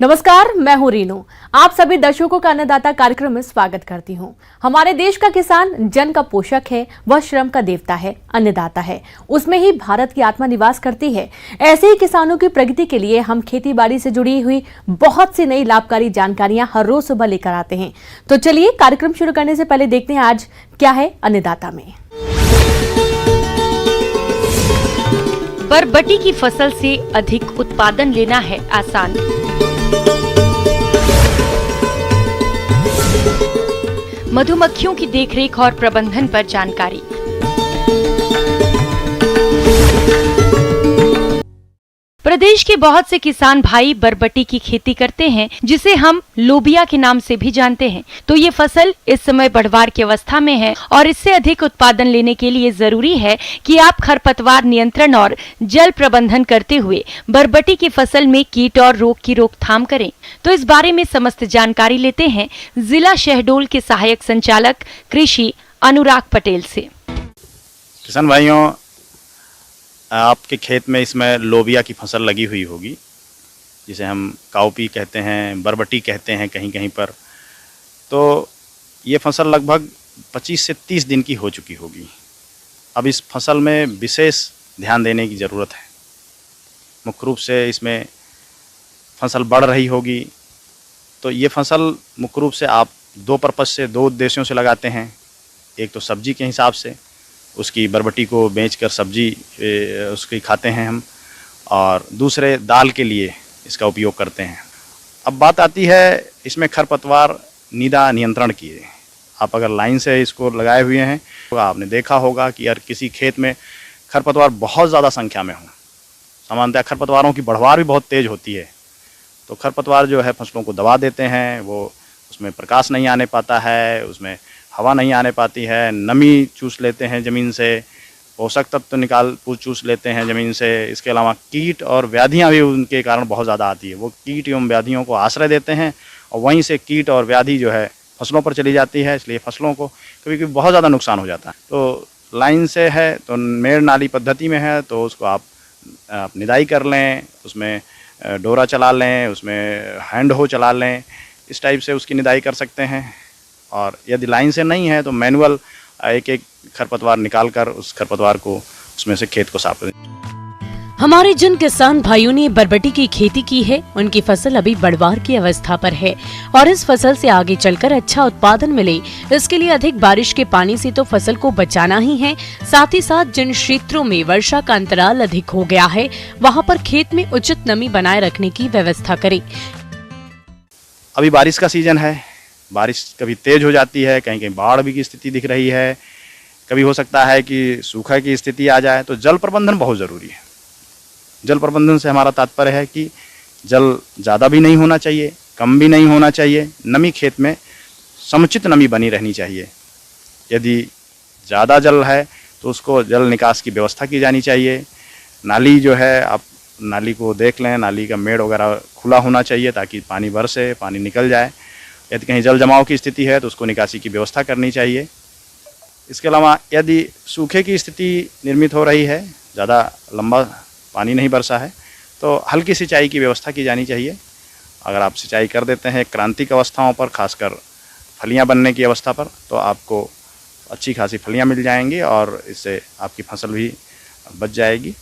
नमस्कार, मैं हूं रीनू। आप सभी दर्शकों का अन्नदाता कार्यक्रम में स्वागत करती हूं। हमारे देश का किसान जन का पोषक है, वह श्रम का देवता है, अन्नदाता है। उसमें ही भारत की आत्मा निवास करती है। ऐसे ही किसानों की प्रगति के लिए हम खेती बाड़ी से जुड़ी हुई बहुत सी नई लाभकारी जानकारियां हर रोज सुबह लेकर आते हैं। तो चलिए कार्यक्रम शुरू करने से पहले देखते हैं आज क्या है अन्नदाता में। बरबटी की फसल से अधिक उत्पादन लेना है आसान। मधुमक्खियों की देखरेख और प्रबंधन पर जानकारी। प्रदेश के बहुत से किसान भाई बरबटी की खेती करते हैं, जिसे हम लोबिया के नाम से भी जानते हैं। तो ये फसल इस समय बढ़वार की अवस्था में है और इससे अधिक उत्पादन लेने के लिए जरूरी है कि आप खरपतवार नियंत्रण और जल प्रबंधन करते हुए बरबटी की फसल में कीट और रोग की रोकथाम करें। तो इस बारे में समस्त जानकारी लेते हैं जिला शहडोल के सहायक संचालक कृषि अनुराग पटेल से। किसान भाइयों, आपके खेत में इसमें लोबिया की फसल लगी हुई होगी, जिसे हम काउपी कहते हैं, बरबटी कहते हैं कहीं कहीं पर। तो ये फसल लगभग 25 से 30 दिन की हो चुकी होगी। अब इस फसल में विशेष ध्यान देने की ज़रूरत है। मुख्य रूप से इसमें फसल बढ़ रही होगी। तो ये फसल मुख्य रूप से आप दो पर्पज़ से, दो उद्देश्यों से लगाते हैं। एक तो सब्जी के हिसाब से, उसकी बरबटी को बेचकर सब्जी उसकी खाते हैं हम, और दूसरे दाल के लिए इसका उपयोग करते हैं। अब बात आती है इसमें खरपतवार निदा नियंत्रण की। आप अगर लाइन से इसको लगाए हुए हैं तो आपने देखा होगा कि यार किसी खेत में खरपतवार बहुत ज़्यादा संख्या में हो। सामान्यतः खरपतवारों की बढ़वार भी बहुत तेज़ होती है। तो खरपतवार जो है फसलों को दबा देते हैं, वो उसमें प्रकाश नहीं आने पाता है, उसमें हवा नहीं आने पाती है, नमी चूस लेते हैं ज़मीन से, पोषक तत्व चूस लेते हैं ज़मीन से। इसके अलावा कीट और व्याधियां भी उनके कारण बहुत ज़्यादा आती है। वो कीट एवं व्याधियों को आश्रय देते हैं और वहीं से कीट और व्याधि जो है फसलों पर चली जाती है, इसलिए फसलों को कभी कभी बहुत ज़्यादा नुकसान हो जाता है। तो लाइन से है तो मेड़ नाली पद्धति में है तो उसको आप निदाई कर लें, उसमें डोरा चला लें, उसमें हैंड हो चला लें, इस टाइप से उसकी निदाई कर सकते हैं। और यदि लाइन से नहीं है तो मैनुअल एक एक खरपतवार निकालकर उस खरपतवार को उसमें से खेत को साफ करें। हमारे जिन किसान भाइयों ने बरबटी की खेती की है, उनकी फसल अभी बढ़वार की अवस्था पर है और इस फसल से आगे चलकर अच्छा उत्पादन मिले, इसके लिए अधिक बारिश के पानी से तो फसल को बचाना ही है। साथ ही साथ जिन क्षेत्रों में वर्षा का अंतराल अधिक हो गया है, वहाँ पर खेत में उचित नमी बनाए रखने की व्यवस्था करें। अभी बारिश का सीजन है, बारिश कभी तेज हो जाती है, कहीं कहीं बाढ़ भी की स्थिति दिख रही है, कभी हो सकता है कि सूखा की स्थिति आ जाए। तो जल प्रबंधन बहुत ज़रूरी है। जल प्रबंधन से हमारा तात्पर्य है कि जल ज़्यादा भी नहीं होना चाहिए, कम भी नहीं होना चाहिए। नमी खेत में समुचित नमी बनी रहनी चाहिए। यदि ज़्यादा जल है तो उसको जल निकास की व्यवस्था की जानी चाहिए। नाली जो है, आप नाली को देख लें, नाली का मेड़ वगैरह खुला होना चाहिए ताकि पानी बरसे, पानी निकल जाए। यदि कहीं जल जमाव की स्थिति है तो उसको निकासी की व्यवस्था करनी चाहिए। इसके अलावा यदि सूखे की स्थिति निर्मित हो रही है, ज़्यादा लंबा पानी नहीं बरसा है, तो हल्की सिंचाई की व्यवस्था की जानी चाहिए। अगर आप सिंचाई कर देते हैं क्रांतिक अवस्थाओं पर, खासकर फलियां बनने की अवस्था पर, तो आपको अच्छी खासी फलियां मिल जाएंगी और इससे आपकी फसल भी बच जाएगी।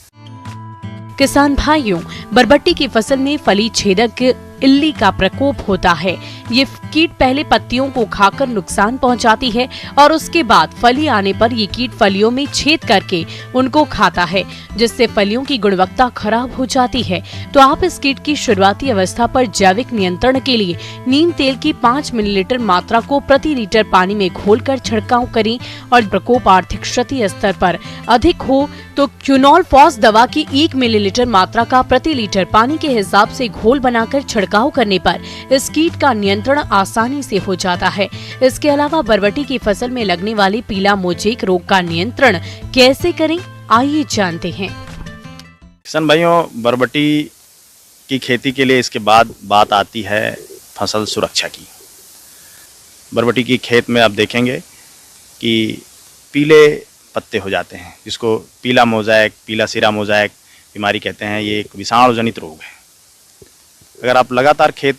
किसान भाइयों, बरबटी की फसल में फली छेदक इल्ली का प्रकोप होता है। ये कीट पहले पत्तियों को खाकर नुकसान पहुंचाती है और उसके बाद फली आने पर ये कीट फलियों में छेद करके उनको खाता है, जिससे फलियों की गुणवत्ता खराब हो जाती है। तो आप इस कीट की शुरुआती अवस्था पर जैविक नियंत्रण के लिए नीम तेल की 5 मिलीलीटर मात्रा को प्रति लीटर पानी में घोलकर छिड़काव करें और प्रकोप आर्थिक क्षति स्तर पर अधिक हो तो क्यूनॉल फॉस दवा की 1 मिलीलीटर मात्रा का प्रति लीटर पानी के हिसाब से घोल बनाकर छिड़काव करने पर इस कीट का नियंत्रण आसानी से हो जाता है। इसके अलावा बरबटी की फसल में लगने वाले पीला मोजेक रोग का नियंत्रण कैसे करें, आइए जानते हैं। किसान भाइयों, बरबटी की खेती के लिए इसके बाद बात आती है फसल सुरक्षा की। बरबटी की खेत में आप देखेंगे कि पीले पत्ते हो जाते हैं, जिसको पीला मोज़ेक, पीला सिरा मोज़ेक बीमारी कहते हैं। ये एक विषाणु जनित रोग है। अगर आप लगातार खेत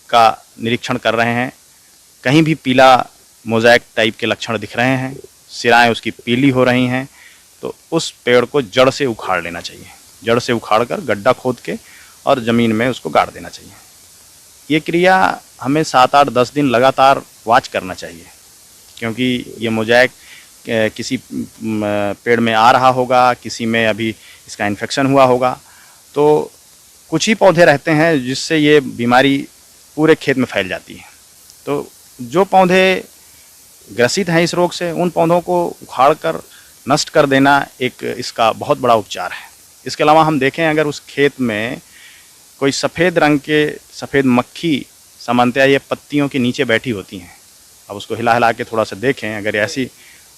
का निरीक्षण कर रहे हैं, कहीं भी पीला मोज़ेक टाइप के लक्षण दिख रहे हैं, सिराएं उसकी पीली हो रही हैं, तो उस पेड़ को जड़ से उखाड़ लेना चाहिए। जड़ से उखाड़ कर गड्ढा खोद के और ज़मीन में उसको गाड़ देना चाहिए। ये क्रिया हमें 7, 8, 10 दिन लगातार वॉच करना चाहिए, क्योंकि ये मोज़ेक किसी पेड़ में आ रहा होगा, किसी में अभी इसका इन्फेक्शन हुआ होगा। तो कुछ ही पौधे रहते हैं जिससे ये बीमारी पूरे खेत में फैल जाती है। तो जो पौधे ग्रसित हैं इस रोग से, उन पौधों को उखाड़ कर नष्ट कर देना एक इसका बहुत बड़ा उपचार है। इसके अलावा हम देखें, अगर उस खेत में कोई सफ़ेद रंग के सफ़ेद मक्खी सामान्यतः ये पत्तियों के नीचे बैठी होती हैं, अब उसको हिला हिला के थोड़ा सा देखें, अगर ऐसी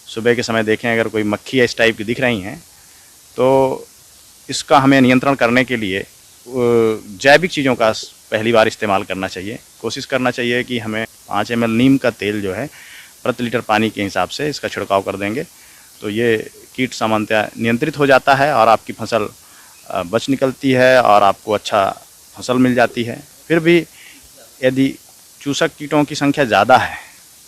सुबह के समय देखें अगर कोई मक्खी इस टाइप की दिख रही हैं, तो इसका हमें नियंत्रण करने के लिए जैविक चीज़ों का पहली बार इस्तेमाल करना चाहिए। कोशिश करना चाहिए कि हमें 5 ml नीम का तेल जो है प्रति लीटर पानी के हिसाब से इसका छिड़काव कर देंगे, तो ये कीट सामान्यतः नियंत्रित हो जाता है और आपकी फसल बच निकलती है और आपको अच्छा फसल मिल जाती है। फिर भी यदि चूसक कीटों की संख्या ज़्यादा है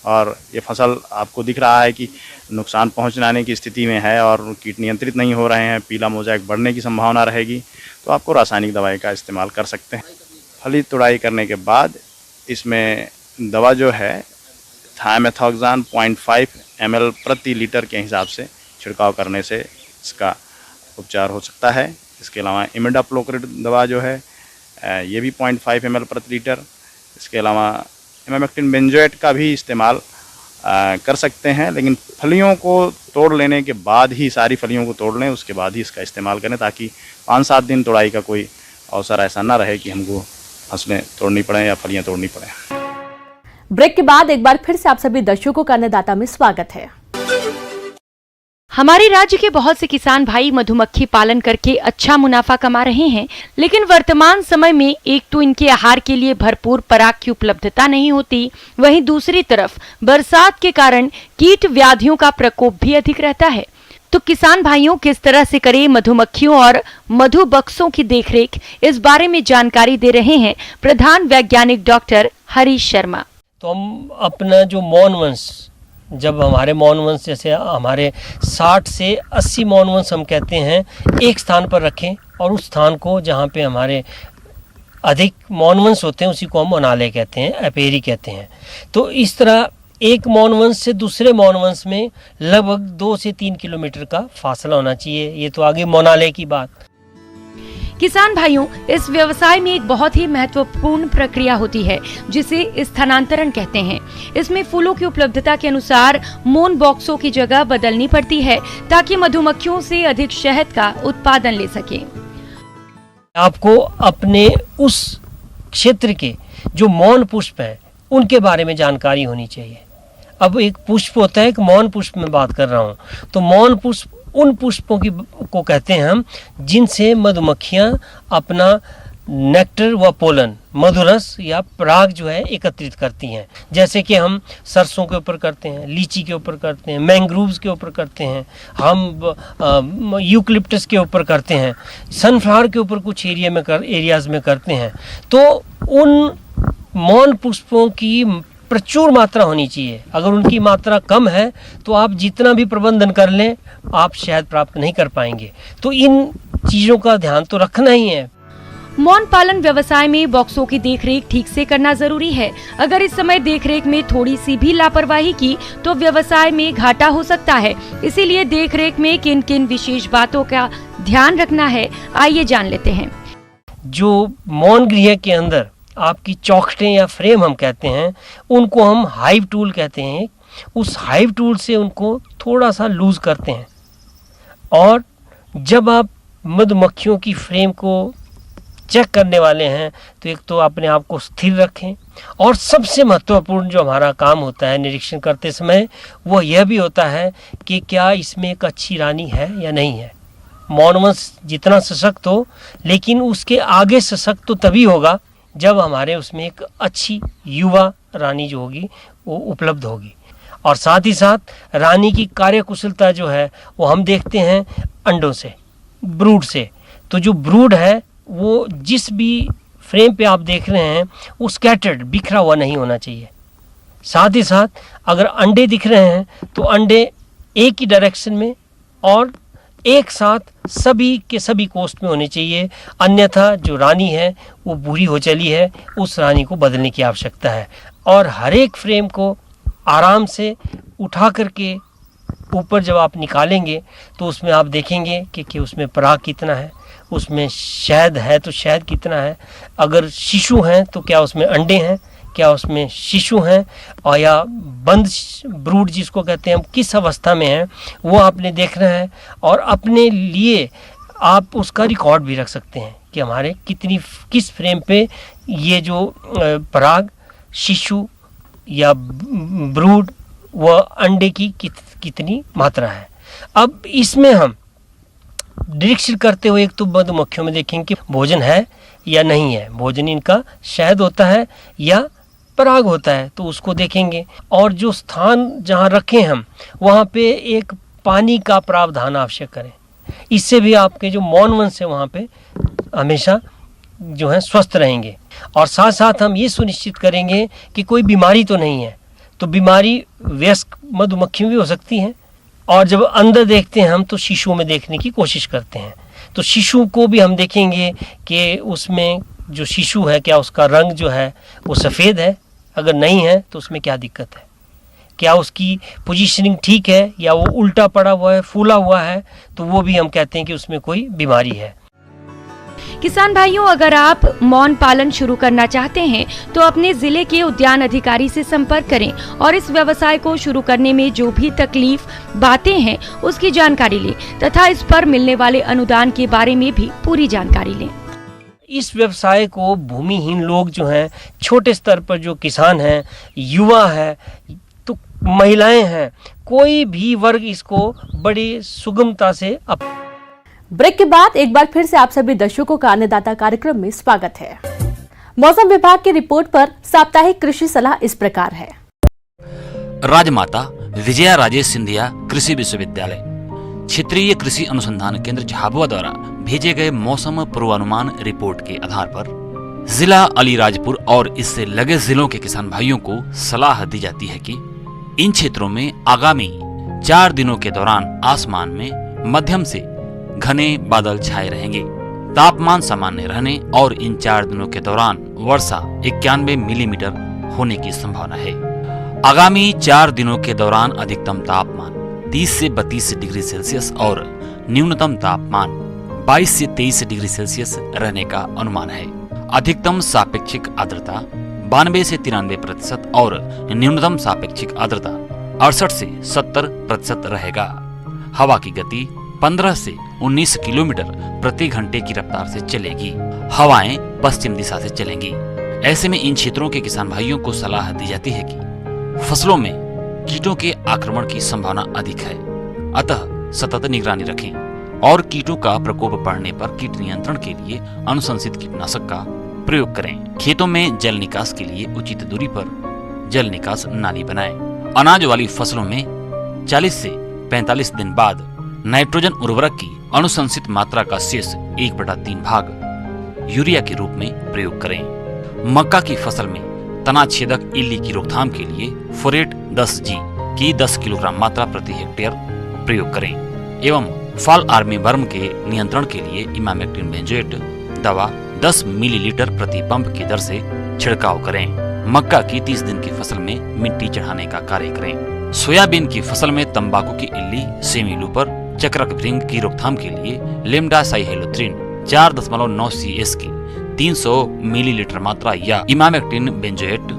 और ये फसल आपको दिख रहा है कि नुकसान पहुंचाने की स्थिति में है और कीट नियंत्रित नहीं हो रहे हैं, पीला मोज़ेक बढ़ने की संभावना रहेगी, तो आपको रासायनिक दवाई का इस्तेमाल कर सकते हैं। फली तुड़ाई करने के बाद इसमें दवा जो है थायमेथॉक्सान 0.5 ml प्रति लीटर के हिसाब से छिड़काव करने से इसका उपचार हो सकता है। इसके अलावा इमिडाक्लोप्रिड दवा जो है ये भी 0.5 ml प्रति लीटर। इसके अलावा इमामेक्टिन बेंजोएट का भी इस्तेमाल कर सकते हैं, लेकिन फलियों को तोड़ लेने के बाद ही, सारी फलियों को तोड़ लें, उसके बाद ही इसका इस्तेमाल करें, ताकि 5-7 दिन तुड़ाई का कोई अवसर ऐसा ना रहे कि हमको फसलें तोड़नी पड़ें या फलियां तोड़नी पड़ें। ब्रेक के बाद एक बार फिर से आप सभी दर्शकों का अन्नदाता में स्वागत है। हमारे राज्य के बहुत से किसान भाई मधुमक्खी पालन करके अच्छा मुनाफा कमा रहे हैं, लेकिन वर्तमान समय में एक तो इनके आहार के लिए भरपूर पराग की उपलब्धता नहीं होती, वहीं दूसरी तरफ बरसात के कारण कीट व्याधियों का प्रकोप भी अधिक रहता है। तो किसान भाइयों किस तरह से करें मधुमक्खियों और मधु बक्सों की देखरेख, इस बारे में जानकारी दे रहे हैं प्रधान वैज्ञानिक डॉक्टर हरीश शर्मा। तो हम अपना जो मौन वंश, जब हमारे मौन वंश जैसे हमारे 60 से 80 मौन वंश हम कहते हैं एक स्थान पर रखें, और उस स्थान को जहाँ पे हमारे अधिक मौन वंश होते हैं उसी को हम वनालय कहते हैं, एपेरी कहते हैं। तो इस तरह एक मौन वंश से दूसरे मौन वंश में लगभग 2 से 3 किलोमीटर का फासला होना चाहिए। ये तो आगे मौनालय की बात। किसान भाइयों, इस व्यवसाय में एक बहुत ही महत्वपूर्ण प्रक्रिया होती है जिसे स्थानांतरण कहते हैं। इसमें फूलों की उपलब्धता के अनुसार मौन बॉक्सों की जगह बदलनी पड़ती है ताकि मधुमक्खियों से अधिक शहद का उत्पादन ले सके। आपको अपने उस क्षेत्र के जो मौन पुष्प हैं उनके बारे में जानकारी होनी चाहिए। अब एक पुष्प होता है, एक मौन पुष्प में बात कर रहा हूँ, तो मौन पुष्प उन पुष्पों को कहते हैं हम जिनसे मधुमक्खियाँ अपना नेक्टर व पोलन, मधुरस या पराग जो है एकत्रित करती हैं। जैसे कि हम सरसों के ऊपर करते हैं, लीची के ऊपर करते हैं, मैंग्रोव्स के ऊपर करते हैं, हम यूकलिप्टस के ऊपर करते हैं, सनफ्लावर के ऊपर कुछ एरियाज में करते हैं। तो उन मौन पुष्पों की प्रचुर मात्रा होनी चाहिए। अगर उनकी मात्रा कम है तो आप जितना भी प्रबंधन कर लें आप शहद प्राप्त नहीं कर पाएंगे। तो इन चीज़ों का ध्यान तो रखना ही है। मौन पालन व्यवसाय में बॉक्सों की देखरेख ठीक से करना जरूरी है। अगर इस समय देखरेख में थोड़ी सी भी लापरवाही की तो व्यवसाय में घाटा हो सकता है। इसीलिए देखरेख में किन किन विशेष बातों का ध्यान रखना है, आइए जान लेते हैं। जो मौन गृह के अंदर आपकी चौखटें या फ्रेम हम कहते हैं, उनको हम हाइव टूल कहते हैं। उस हाइव टूल से उनको थोड़ा सा लूज करते हैं, और जब आप मधुमक्खियों की फ्रेम को चेक करने वाले हैं तो एक तो अपने आप को स्थिर रखें, और सबसे महत्वपूर्ण जो हमारा काम होता है निरीक्षण करते समय वो यह भी होता है कि क्या इसमें एक अच्छी रानी है या नहीं है। मौन वंश जितना सशक्त हो, लेकिन उसके आगे सशक्त तो तभी होगा जब हमारे उसमें एक अच्छी युवा रानी जो होगी वो उपलब्ध होगी। और साथ ही साथ रानी की कार्यकुशलता जो है वो हम देखते हैं अंडों से, ब्रूड से। तो जो ब्रूड है वो जिस भी फ्रेम पे आप देख रहे हैं वो स्कैटर्ड, बिखरा हुआ नहीं होना चाहिए। साथ ही साथ अगर अंडे दिख रहे हैं तो अंडे एक ही डायरेक्शन में और एक साथ सभी के सभी कोस्ट में होने चाहिए, अन्यथा जो रानी है वो बूढ़ी हो चली है, उस रानी को बदलने की आवश्यकता है। और हर एक फ्रेम को आराम से उठा करके ऊपर जब आप निकालेंगे तो उसमें आप देखेंगे कि उसमें पराग कितना है, उसमें शहद है तो शहद कितना है, अगर शिशु हैं तो क्या उसमें अंडे हैं, क्या उसमें शिशु हैं, और या बंद ब्रूड जिसको कहते हैं, हम किस अवस्था में हैं वो आपने देखना है। और अपने लिए आप उसका रिकॉर्ड भी रख सकते हैं कि हमारे किस फ्रेम पे ये जो पराग, शिशु या ब्रूड व अंडे की कितनी मात्रा है। अब इसमें हम निरीक्षण करते हुए एक तो मधुमक्खियों में देखेंगे कि भोजन है या नहीं है, भोजन इनका शहद होता है या पराग होता है, तो उसको देखेंगे। और जो स्थान जहाँ रखें हम वहाँ पे एक पानी का प्रावधान आवश्यक करें, इससे भी आपके जो मौन वंश है वहाँ पे हमेशा जो है स्वस्थ रहेंगे। और साथ साथ हम ये सुनिश्चित करेंगे कि कोई बीमारी तो नहीं है, तो बीमारी वयस्क मधुमक्खी में भी हो सकती है। और जब अंदर देखते हैं हम तो शिशुओं में देखने की कोशिश करते हैं, तो शिशु को भी हम देखेंगे कि उसमें जो शिशु है क्या उसका रंग जो है वो सफ़ेद है, अगर नहीं है तो उसमें क्या दिक्कत है, क्या उसकी पोजीशनिंग ठीक है या वो उल्टा पड़ा हुआ है, फूला हुआ है, तो वो भी हम कहते हैं कि उसमें कोई बीमारी है। किसान भाइयों, अगर आप मौन पालन शुरू करना चाहते हैं तो अपने जिले के उद्यान अधिकारी से संपर्क करें और इस व्यवसाय को शुरू करने में जो भी तकलीफ बातें हैं उसकी जानकारी लें तथा इस पर मिलने वाले अनुदान के बारे में भी पूरी जानकारी लें। इस व्यवसाय को भूमिहीन लोग जो हैं, छोटे स्तर पर जो किसान हैं, युवा है तो महिलाएं हैं, कोई भी वर्ग इसको बड़ी सुगमता से ब्रेक के बाद एक बार फिर से आप सभी दर्शकों का अन्नदाता कार्यक्रम में स्वागत है। मौसम विभाग की रिपोर्ट पर साप्ताहिक कृषि सलाह इस प्रकार है। राजमाता विजया राजेश सिंधिया कृषि विश्वविद्यालय क्षेत्रीय कृषि अनुसंधान केंद्र झाबुआ द्वारा भेजे गए मौसम पूर्वानुमान रिपोर्ट के आधार पर जिला अलीराजपुर और इससे लगे जिलों के किसान भाइयों को सलाह दी जाती है कि इन क्षेत्रों में आगामी 4 दिनों के दौरान आसमान में मध्यम से घने बादल छाए रहेंगे, तापमान सामान्य रहने और इन 4 दिनों के दौरान वर्षा 91 मिलीमीटर होने की संभावना है। आगामी 4 दिनों के दौरान अधिकतम तापमान 30 से 32 डिग्री सेल्सियस और न्यूनतम तापमान 22 से 23 डिग्री सेल्सियस रहने का अनुमान है। अधिकतम सापेक्षिक आर्द्रता 92 से 93% और न्यूनतम सापेक्षिक आर्द्रता 68 से 70% रहेगा। हवा की गति 15 से 19 किलोमीटर प्रति घंटे की रफ्तार से चलेगी। हवाएं पश्चिम दिशा से चलेंगी। ऐसे में इन क्षेत्रों के किसान भाइयों को सलाह दी जाती है कि फसलों में कीटों के आक्रमण की संभावना अधिक है, अतः सतत निगरानी रखें और कीटों का प्रकोप बढ़ने पर कीट नियंत्रण के लिए अनुशंसित कीटनाशक का प्रयोग करें। खेतों में जल निकास के लिए उचित दूरी पर जल निकास नाली बनाएं। अनाज वाली फसलों में 40 से 45 दिन बाद नाइट्रोजन उर्वरक की अनुशंसित मात्रा का शेष 1/3 भाग यूरिया के रूप में प्रयोग करें। मक्का की फसल में तना छेदक इल्ली की रोकथाम के लिए फोरेट 10G की 10 किलोग्राम मात्रा प्रति हेक्टेयर प्रयोग करें एवं फॉल आर्मी वर्म के नियंत्रण के लिए इमामेक्टिन बेंजोएट दवा 10 मिलीलीटर प्रति पंप की दर से छिड़काव करें। मक्का की 30 दिन की फसल में मिट्टी चढ़ाने का कार्य करें। सोयाबीन की फसल में तंबाकू की इल्ली, सेमी लूपर, चक्रक भृंग की रोकथाम के लिए लेमडा साइहेलोथ्रिन 4.9 CS की 300 मिलीलीटर मात्रा या इमामेक्टिन बेंजोएट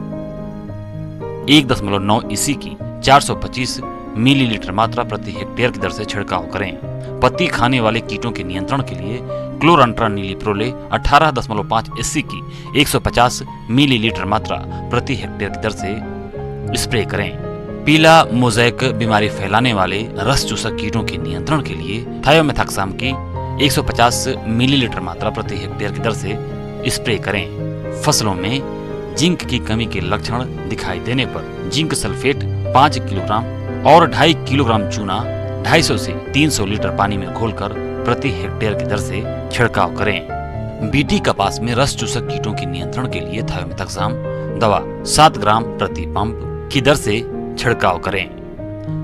1.9 EC की 425 मिलीलीटर मात्रा प्रति हेक्टेयर की दर से छिड़काव करें। पत्ती खाने वाले कीटों के नियंत्रण के लिए क्लोरंट्रा नीलीप्रोले 18.5 SC की 150 मिलीलीटर मात्रा प्रति हेक्टेयर की दर से स्प्रे करें। पीला मोज़ेक बीमारी फैलाने वाले रस चूसक कीटों के नियंत्रण के लिए थायोमेथाक्साम की 150 मिलीलीटर मात्रा प्रति हेक्टेयर की दर से स्प्रे करें। फसलों में जिंक की कमी के लक्षण दिखाई देने पर जिंक सल्फेट 5 किलोग्राम और 2.5 किलोग्राम चूना 250 से 300 लीटर पानी में घोलकर प्रति हेक्टेयर की दर से छिड़काव करें। बीटी कपास में रस चूसक कीटों के नियंत्रण के लिए थायोमेथाक्साम दवा 7 ग्राम प्रति पंप की दर से छिड़काव करें।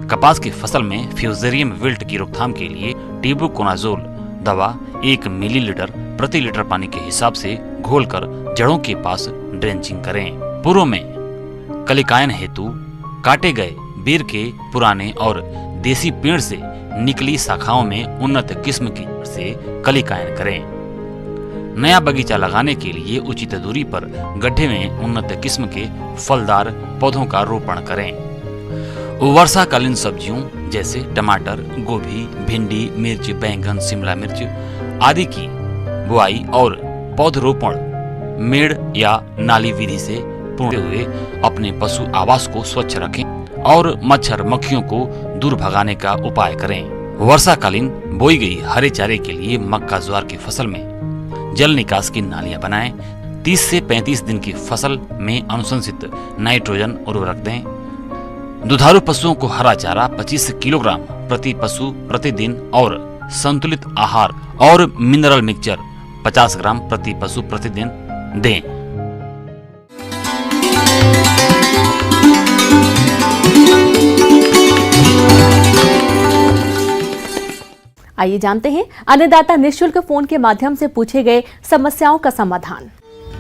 कपास की फसल में फ्यूजेरियम विल्ट की रोकथाम के लिए टिबुकोनाजोल दवा 1 मिलीलीटर प्रति लीटर पानी के हिसाब से घोलकर जड़ों के पास ड्रेंचिंग करें। पूर्व में कलिकायन हेतु काटे गए बेर के पुराने और देसी पेड़ से निकली शाखाओं में उन्नत किस्म की जड़ से कलिकायन करें। नया बगीचा लगाने के लिए उचित दूरी पर गड्ढे में उन्नत किस्म के फलदार पौधों का रोपण करें। वर्षाकालीन सब्जियों जैसे टमाटर, गोभी, भिंडी, मिर्च, बैंगन, शिमला मिर्च आदि की बुआई और पौधरोपण मेड़ या नाली विधि से पूर्ण हुए अपने पशु आवास को स्वच्छ रखें और मच्छर मक्खियों को दूर भगाने का उपाय करें। वर्षाकालीन बोई गई हरे चारे के लिए मक्का ज्वार की फसल में जल निकास की नालियां बनाएं। 30 से 35 दिन की फसल में अनुशंसित नाइट्रोजन उर्वरक दें। दुधारू पशुओं को हरा चारा 25 किलोग्राम प्रति पशु प्रतिदिन और संतुलित आहार और मिनरल मिक्सचर 50 ग्राम प्रति पशु प्रतिदिन दें। आइए जानते हैं अन्नदाता निःशुल्क फोन के माध्यम से पूछे गए समस्याओं का समाधान।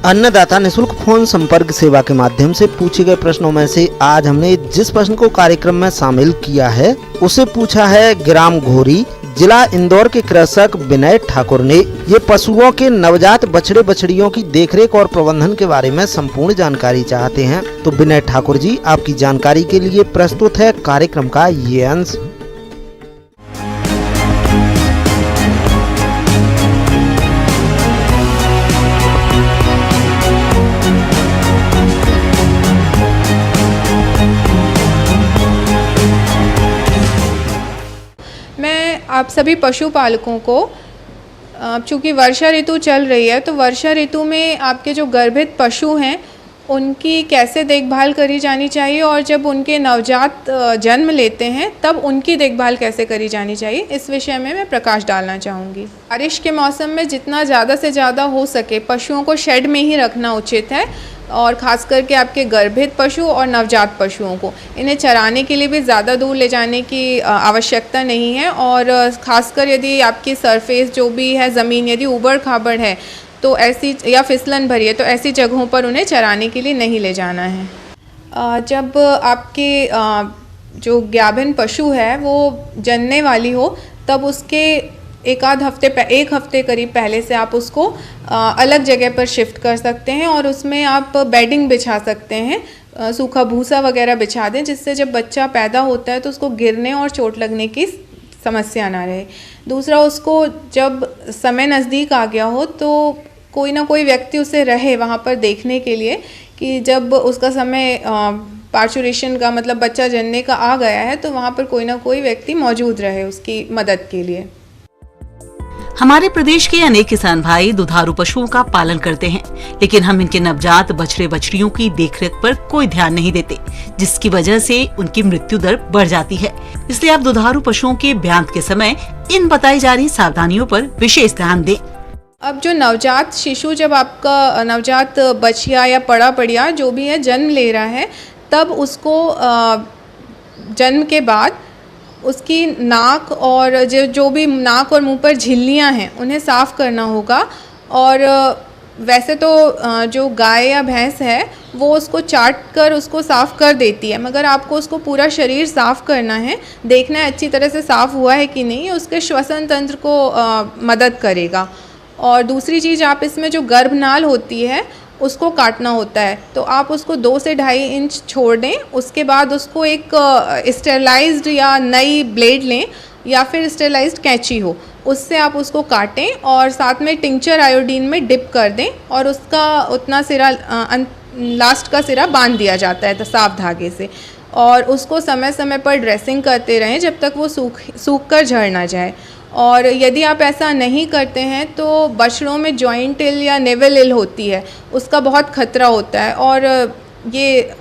अन्नदाता निःशुल्क फोन संपर्क सेवा के माध्यम से पूछे गए प्रश्नों में से आज हमने जिस प्रश्न को कार्यक्रम में शामिल किया है उसे पूछा है ग्राम घोरी, जिला इंदौर के कृषक विनय ठाकुर ने। ये पशुओं के नवजात बछड़े बछड़ियों की देखरेख और प्रबंधन के बारे में संपूर्ण जानकारी चाहते हैं। तो विनय ठाकुर जी, आपकी जानकारी के लिए प्रस्तुत है कार्यक्रम का ये अंश। आप सभी पशुपालकों को, चूँकि वर्षा ऋतु चल रही है, तो वर्षा ऋतु में आपके जो गर्भित पशु हैं उनकी कैसे देखभाल करी जानी चाहिए और जब उनके नवजात जन्म लेते हैं तब उनकी देखभाल कैसे करी जानी चाहिए, इस विषय में मैं प्रकाश डालना चाहूँगी। बारिश के मौसम में जितना ज़्यादा से ज़्यादा हो सके पशुओं को शेड में ही रखना उचित है और ख़ास करके आपके गर्भित पशु और नवजात पशुओं को इन्हें चराने के लिए भी ज़्यादा दूर ले जाने की आवश्यकता नहीं है। और ख़ासकर यदि आपकी सरफेस जो भी है ज़मीन यदि ऊबड़ खाबड़ है तो ऐसी या फिसलन भरी है तो ऐसी जगहों पर उन्हें चराने के लिए नहीं ले जाना है। जब आपके जो गाभिन पशु है वो जनने वाली हो तब उसके एक हफ्ते करीब पहले से आप उसको अलग जगह पर शिफ्ट कर सकते हैं और उसमें आप बेडिंग बिछा सकते हैं, सूखा भूसा वगैरह बिछा दें जिससे जब बच्चा पैदा होता है तो उसको गिरने और चोट लगने की समस्या ना रहे। दूसरा, उसको जब समय नज़दीक आ गया हो तो कोई ना कोई व्यक्ति उसे रहे वहाँ पर देखने के लिए कि जब उसका समय पार्चुरेशन का मतलब बच्चा जनने का आ गया है तो वहाँ पर कोई ना कोई व्यक्ति मौजूद रहे उसकी मदद के लिए। हमारे प्रदेश के अनेक किसान भाई दुधारू पशुओं का पालन करते हैं, लेकिन हम इनके नवजात बछड़े बछड़ियों की देखरेख पर कोई ध्यान नहीं देते, जिसकी वजह से उनकी मृत्यु दर बढ़ जाती है। इसलिए आप दुधारू पशुओं के ब्यांत के समय इन बताई जा रही सावधानियों पर विशेष ध्यान दें। अब जो नवजात शिशु, जब आपका नवजात बछिया या पड़ा पड़िया जो भी है जन्म ले रहा है, तब उसको जन्म के बाद उसकी नाक और जो भी नाक और मुंह पर झिल्लियां हैं उन्हें साफ़ करना होगा। और वैसे तो जो गाय या भैंस है वो उसको चाट कर उसको साफ़ कर देती है, मगर आपको उसको पूरा शरीर साफ़ करना है, देखना है अच्छी तरह से साफ़ हुआ है कि नहीं, उसके श्वसन तंत्र को मदद करेगा। और दूसरी चीज़, आप इसमें जो गर्भनाल होती है उसको काटना होता है, तो आप उसको 2 से 2.5 इंच छोड़ दें। उसके बाद उसको एक स्टेरलाइज्ड या नई ब्लेड लें या फिर स्टेरलाइज्ड कैंची हो, उससे आप उसको काटें और साथ में टिंचर आयोडीन में डिप कर दें और उसका उतना सिरा लास्ट का सिरा बांध दिया जाता है तो साफ धागे से, और उसको समय समय पर ड्रेसिंग करते रहें जब तक वो सूख कर झड़ ना जाए। और यदि आप ऐसा नहीं करते हैं तो बछड़ों में जॉइंट इल या नेवल इल होती है, उसका बहुत खतरा होता है और ये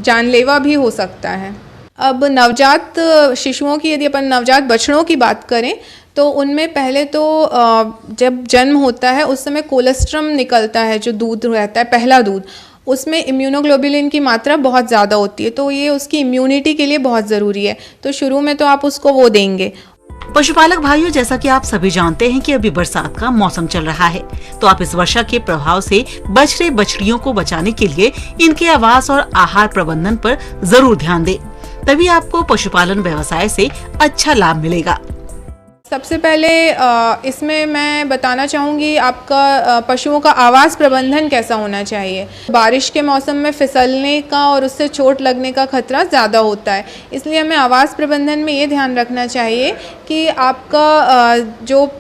जानलेवा भी हो सकता है। अब नवजात शिशुओं की, यदि अपन नवजात बछड़ों की बात करें तो उनमें पहले तो जब जन्म होता है उस समय कोलेस्ट्रम निकलता है, जो दूध रहता है पहला दूध, उसमें इम्यूनोग्लोबुलिन की मात्रा बहुत ज़्यादा होती है, तो ये उसकी इम्यूनिटी के लिए बहुत ज़रूरी है। तो शुरू में तो आप उसको वो देंगे। पशुपालक भाइयों, जैसा कि आप सभी जानते हैं कि अभी बरसात का मौसम चल रहा है, तो आप इस वर्षा के प्रभाव से बछड़े बछड़ियों को बचाने के लिए इनके आवास और आहार प्रबंधन पर जरूर ध्यान दें, तभी आपको पशुपालन व्यवसाय से अच्छा लाभ मिलेगा। सबसे पहले इसमें मैं बताना चाहूँगी आपका पशुओं का आवास प्रबंधन कैसा होना चाहिए। बारिश के मौसम में फिसलने का और उससे चोट लगने का खतरा ज़्यादा होता है, इसलिए हमें आवास प्रबंधन में ये ध्यान रखना चाहिए कि आपका जो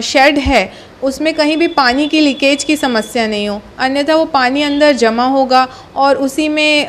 शेड है उसमें कहीं भी पानी की लीकेज की समस्या नहीं हो, अन्यथा वो पानी अंदर जमा होगा और उसी में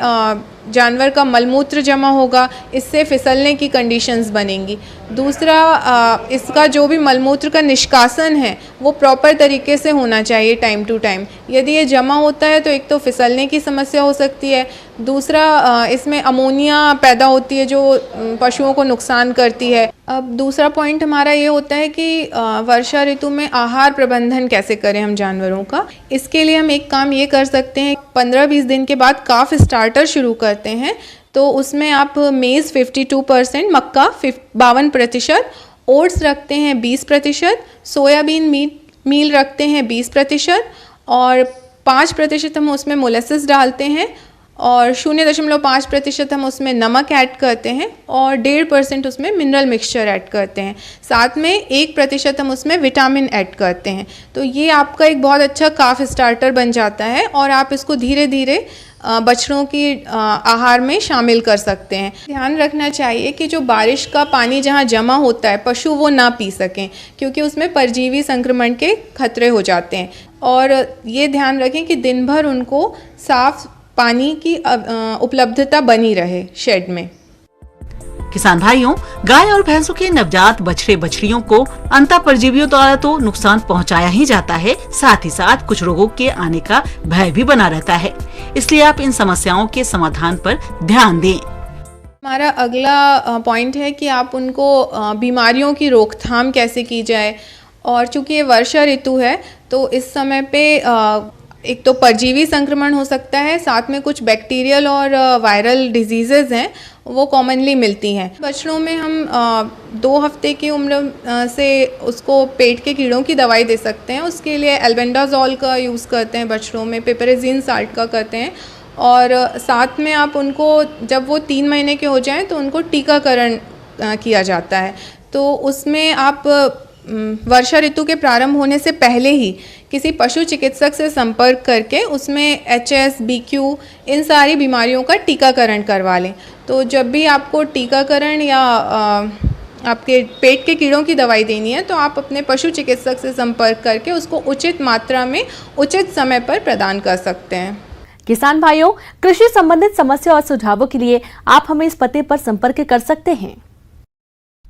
जानवर का मलमूत्र जमा होगा, इससे फिसलने की कंडीशंस बनेंगी। दूसरा, इसका जो भी मलमूत्र का निष्कासन है वो प्रॉपर तरीके से होना चाहिए टाइम टू टाइम। यदि ये जमा होता है तो एक तो फिसलने की समस्या हो सकती है, दूसरा इसमें अमोनिया पैदा होती है जो पशुओं को नुकसान करती है। अब दूसरा पॉइंट हमारा ये होता है कि वर्षा ऋतु में आहार प्रबंधन कैसे करें हम जानवरों का। इसके लिए हम एक काम ये कर सकते हैं, 15-20 दिन के बाद काफ स्टार्टर शुरू करते हैं, तो उसमें आप मेज़ 52%, मक्का 52%, ओट्स रखते हैं 20%, सोयाबीन मील रखते हैं 20% और 5% हम उसमें मोलेसेस डालते हैं और 0.5% हम उसमें नमक ऐड करते हैं और 1.5% उसमें मिनरल मिक्सचर ऐड करते हैं। साथ में 1% हम उसमें विटामिन ऐड करते हैं। तो ये आपका एक बहुत अच्छा काफ स्टार्टर बन जाता है और आप इसको धीरे धीरे बछड़ों की आहार में शामिल कर सकते हैं। ध्यान रखना चाहिए कि जो बारिश का पानी जहाँ जमा होता है पशु वो ना पी सकें, क्योंकि उसमें परजीवी संक्रमण के खतरे हो जाते हैं। और ये ध्यान रखें कि दिन भर उनको साफ पानी की उपलब्धता बनी रहे शेड में। किसान भाइयों, गाय और भैंसों के नवजात बछड़े बछड़ियों को अंतः परजीवियों द्वारा तो नुकसान पहुंचाया ही जाता है, साथ ही साथ कुछ रोगों के आने का भय भी बना रहता है। इसलिए आप इन समस्याओं के समाधान पर ध्यान दें। हमारा अगला पॉइंट है कि आप उनको बीमारियों की रोकथाम कैसे की जाए। और चूंकि ये वर्षा ऋतु है तो इस समय पे एक तो परजीवी संक्रमण हो सकता है, साथ में कुछ बैक्टीरियल और वायरल डिजीज़ेज हैं वो कॉमनली मिलती हैं। बछड़ों में हम 2 हफ्ते की उम्र से उसको पेट के कीड़ों की दवाई दे सकते हैं। उसके लिए एल्बेंडाजोल का यूज़ करते हैं बछड़ों में, पिपरेजिन साल्ट का करते हैं और साथ में आप उनको जब वो 3 महीने के हो जाएं तो उनको टीकाकरण किया जाता है। तो उसमें आप वर्षा ऋतु के प्रारंभ होने से पहले ही किसी पशु चिकित्सक से संपर्क करके उसमें HS, BQ इन सारी बीमारियों का टीकाकरण करवा लें। तो जब भी आपको टीकाकरण या आपके पेट के कीड़ों की दवाई देनी है तो आप अपने पशु चिकित्सक से संपर्क करके उसको उचित मात्रा में उचित समय पर प्रदान कर सकते हैं। किसान भाइयों, कृषि संबंधित समस्या और सुझावों के लिए आप हमें इस पते पर संपर्क कर सकते हैं।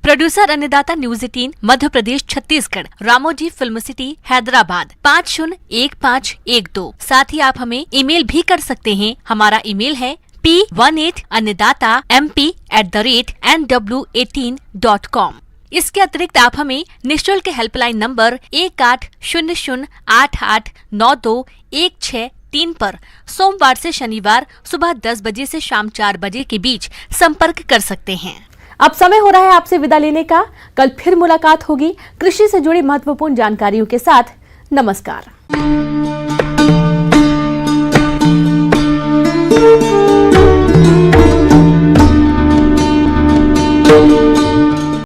प्रोड्यूसर अन्नदाता news 18 Madhya Pradesh Chhattisgarh, Ramoji film city Hyderabad 501512। साथ ही आप हमें ईमेल भी कर सकते हैं। हमारा ईमेल है p18annadatamp@nw18.com। इसके अतिरिक्त आप हमें निःशुल्क हेल्पलाइन नंबर 1800889216 पर सोमवार से शनिवार सुबह 10 बजे से शाम 4 बजे के बीच संपर्क कर सकते हैं। अब समय हो रहा है आपसे विदा लेने का। कल फिर मुलाकात होगी कृषि से जुड़ी महत्वपूर्ण जानकारियों के साथ। नमस्कार।